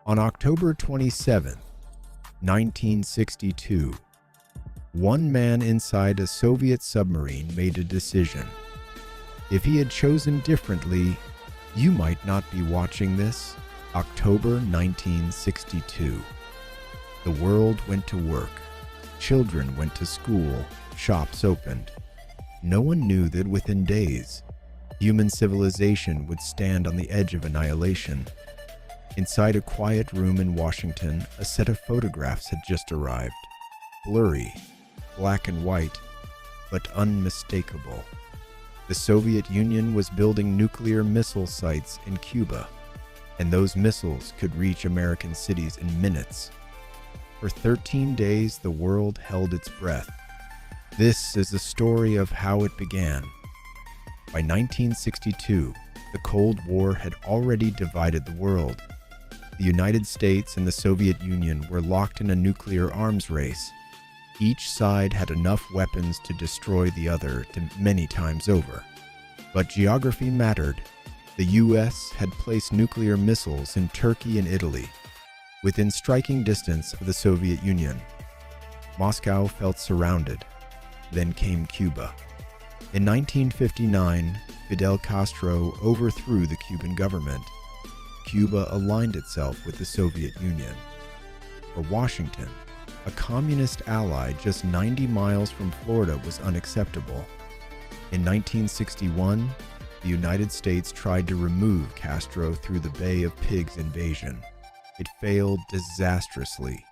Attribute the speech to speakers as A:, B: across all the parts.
A: On October 27, 1962, one man inside a Soviet submarine made a decision. If he had chosen differently, you might not be watching this. October 1962. The world went to work. Children went to school. Shops opened. No one knew that within days, human civilization would stand on the edge of annihilation. Inside a quiet room in Washington, a set of photographs had just arrived. Blurry, black and white, but unmistakable. The Soviet Union was building nuclear missile sites in Cuba, and those missiles could reach American cities in minutes. For 13 days, the world held its breath. This is the story of how it began. By 1962, the Cold War had already divided the world. The United States and the Soviet Union were locked in a nuclear arms race. Each side had enough weapons to destroy the other many times over. But geography mattered. The U.S. had placed nuclear missiles in Turkey and Italy, within striking distance of the Soviet Union. Moscow felt surrounded. Then came Cuba. In 1959, Fidel Castro overthrew the Cuban government. Cuba aligned itself with the Soviet Union. For Washington, a communist ally just 90 miles from Florida was unacceptable. In 1961, the United States tried to remove Castro through the Bay of Pigs invasion. It failed disastrously.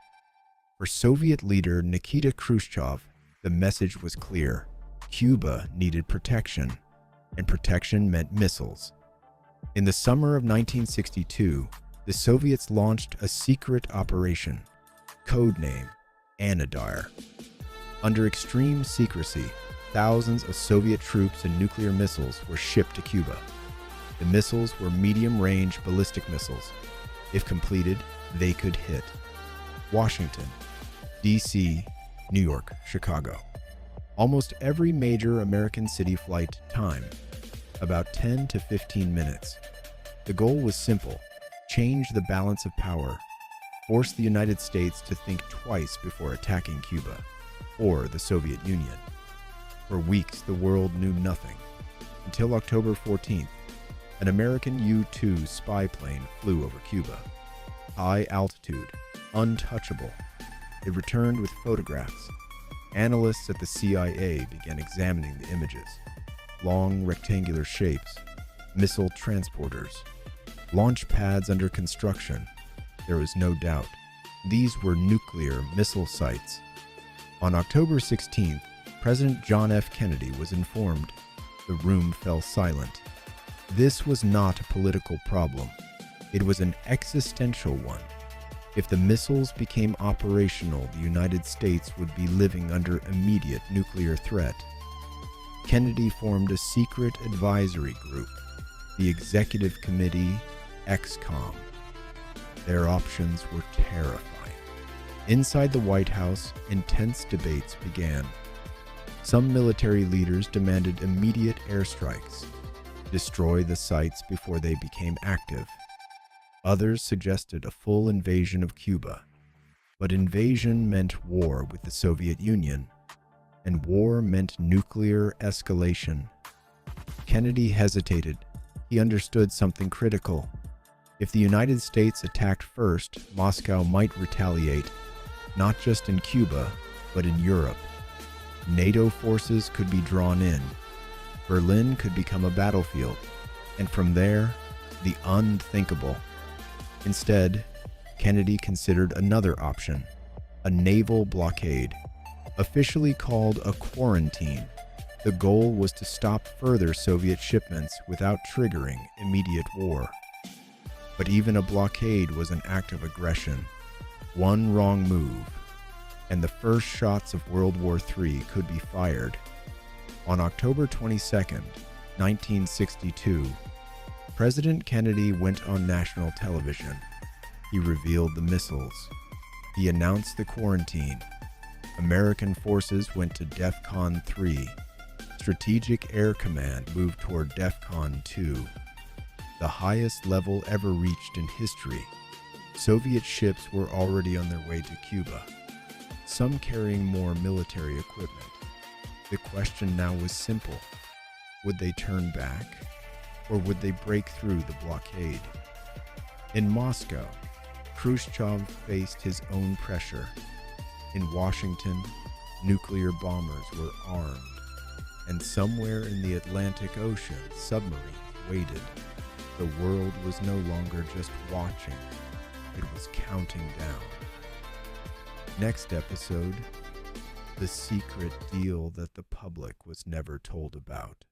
A: For Soviet leader Nikita Khrushchev, the message was clear. Cuba needed protection, and protection meant missiles. In the summer of 1962, the Soviets launched a secret operation, codename Anadyr. Under extreme secrecy, thousands of Soviet troops and nuclear missiles were shipped to Cuba. The missiles were medium-range ballistic missiles. If completed, they could hit Washington, D.C., New York, Chicago. Almost every major American city flight time, about 10 to 15 minutes. The goal was simple: change the balance of power, force the United States to think twice before attacking Cuba or the Soviet Union. For weeks, the world knew nothing, until October 14th, an American U-2 spy plane flew over Cuba. High altitude, untouchable. It returned with photographs. Analysts at the CIA began examining the images. Long rectangular shapes, missile transporters, launch pads under construction. There was no doubt. These were nuclear missile sites. On October 16th, President John F. Kennedy was informed. The room fell silent. This was not a political problem. It was an existential one. If the missiles became operational, the United States would be living under immediate nuclear threat. Kennedy formed a secret advisory group, the Executive Committee, XCOM. Their options were terrifying. Inside the White House, intense debates began. Some military leaders demanded immediate airstrikes, destroy the sites before they became active. Others suggested a full invasion of Cuba, but invasion meant war with the Soviet Union, and war meant nuclear escalation. Kennedy hesitated. He understood something critical. If the United States attacked first, Moscow might retaliate, not just in Cuba, but in Europe. NATO forces could be drawn in. Berlin could become a battlefield, and from there, the unthinkable. Instead, Kennedy considered another option, a naval blockade. Officially called a quarantine, the goal was to stop further Soviet shipments without triggering immediate war. But even a blockade was an act of aggression. One wrong move, and the first shots of World War III could be fired. On October 22, 1962, President Kennedy went on national television. He revealed the missiles. He announced the quarantine. American forces went to DEFCON 3. Strategic Air Command moved toward DEFCON 2, the highest level ever reached in history. Soviet ships were already on their way to Cuba, some carrying more military equipment. The question now was simple. Would they turn back, or would they break through the blockade? In Moscow, Khrushchev faced his own pressure. In Washington, nuclear bombers were armed, and somewhere in the Atlantic Ocean, submarines waited. The world was no longer just watching, it was counting down. Next episode, the secret deal that the public was never told about.